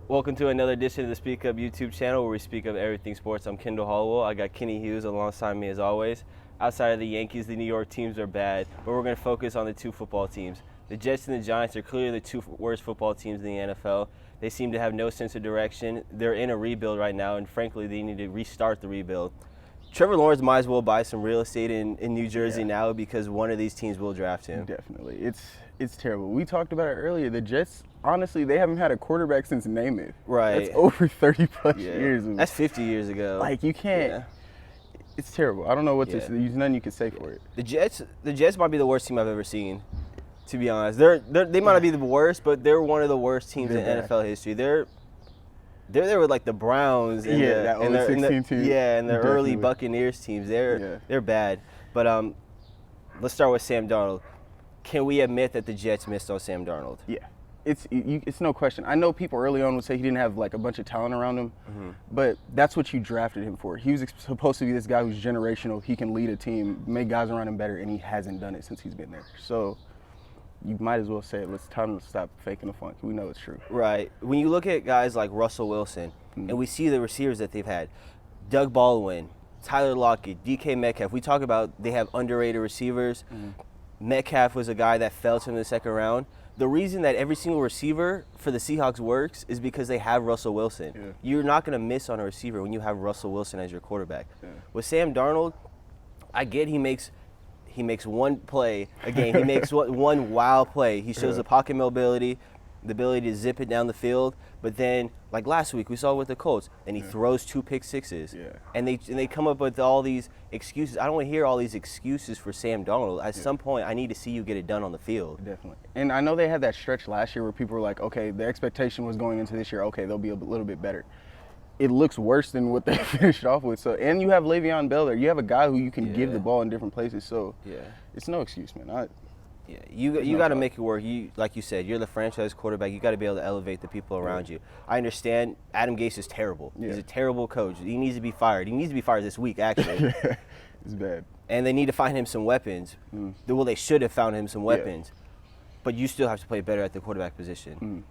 Welcome to another edition of the Speak Up YouTube channel where we speak of everything sports. I'm Kendall Hollowell. I got Kenny Hughes alongside me as always. Outside of the Yankees, the New York teams are bad, but we're going to focus on the two football teams. The Jets and the Giants are clearly the two worst football teams in the NFL. They seem to have no sense of direction. They're in a rebuild right now, and frankly, they need to restart the rebuild. Trevor Lawrence might as well buy some real estate in New Jersey now because one of these teams will draft him. Definitely. It's terrible. We talked about it earlier. The Jets, honestly, they haven't had a quarterback since Namath. Right. That's over 30 plus years. That's 50 years ago. Like, you can't. Yeah. It's terrible. I don't know what to say. There's nothing you can say for it. The Jets might be the worst team I've ever seen, to be honest. They might not be the worst, but they're one of the worst teams in NFL history. They're there with like the Browns and the early Buccaneers teams. They're bad. But let's start with Sam Darnold. Can we admit that the Jets missed on Sam Darnold? Yeah. It's no question. I know people early on would say he didn't have like a bunch of talent around him, but that's what you drafted him for. He was supposed to be this guy who's generational. He can lead a team, make guys around him better, and he hasn't done it since he's been there. So you might as well say it. It's time to stop faking the funk. We know it's true. Right. When you look at guys like Russell Wilson, and we see the receivers that they've had, Doug Baldwin, Tyler Lockett, DK Metcalf, we talk about they have underrated receivers. Metcalf was a guy that fell to him in the second round. The reason that every single receiver for the Seahawks works is because they have Russell Wilson. Yeah. You're not going to miss on a receiver when you have Russell Wilson as your quarterback. Yeah. With Sam Darnold, I get he makes one play a game. He makes one wow play. He shows the pocket mobility, the ability to zip it down the field. But then, like last week, we saw with the Colts, and he throws 2 pick sixes. Yeah. And they come up with all these excuses. I don't want to hear all these excuses for Sam Darnold. At some point, I need to see you get it done on the field. Definitely. And I know they had that stretch last year where people were like, okay, the expectation was going into this year, okay, they'll be a little bit better. It looks worse than what they finished off with. So, and you have Le'Veon Bell there. You have a guy who you can give the ball in different places. So, it's no excuse, man. You got to make it work. Like you said, you're the franchise quarterback. You got to be able to elevate the people around you. I understand Adam Gase is terrible. He's a terrible coach. He needs to be fired. He needs to be fired this week, actually. It's bad. And they need to find him some weapons. Well, they should have found him some weapons. But you still have to play better at the quarterback position.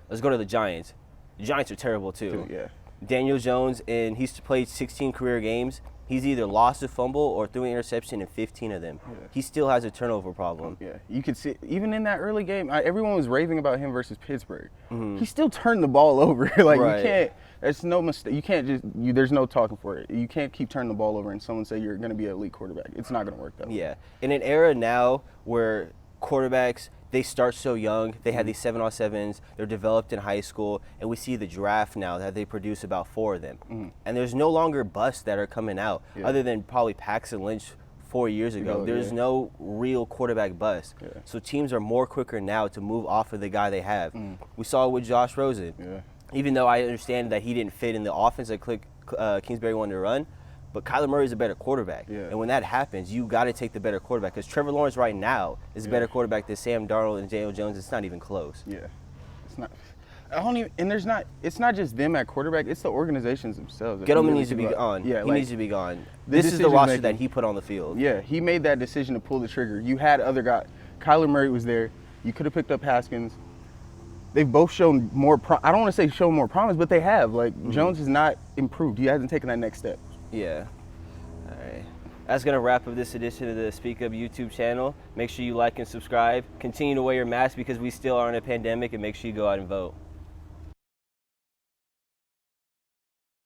Let's go to the Giants. The Giants are terrible, too. Daniel Jones, and he's played 16 career games. He's either lost a fumble or threw an interception in 15 of them. He still has a turnover problem. You could see, even in that early game, everyone was raving about him versus Pittsburgh. He still turned the ball over. You can't, there's no mistake. You can't there's no talking for it. You can't keep turning the ball over and someone say you're going to be an elite quarterback. It's not going to work that way. Yeah. In an era now where quarterbacks, they start so young. They have these 7-on-7s. They're developed in high school. And we see the draft now that they produce about 4 of them. And there's no longer busts that are coming out other than probably Paxton Lynch 4 years ago. There's no real quarterback bust. So teams are more quicker now to move off of the guy they have. We saw it with Josh Rosen. Even though I understand that he didn't fit in the offense that Kingsbury wanted to run, but Kyler Murray is a better quarterback. And when that happens, you got to take the better quarterback. Because Trevor Lawrence right now is a better quarterback than Sam Darnold and Daniel Jones. It's not even close. It's not. It's not just them at quarterback. It's the organizations themselves. Gettleman needs to be gone. He needs to be gone. This is the roster that he put on the field. He made that decision to pull the trigger. You had other guys. Kyler Murray was there. You could have picked up Haskins. They've both shown more. I don't want to say show more promise, but they have. Jones has not improved. He hasn't taken that next step. All right. That's going to wrap up this edition of the Speak Up YouTube channel. Make sure you like and subscribe. Continue to wear your mask because we still are in a pandemic, and make sure you go out and vote.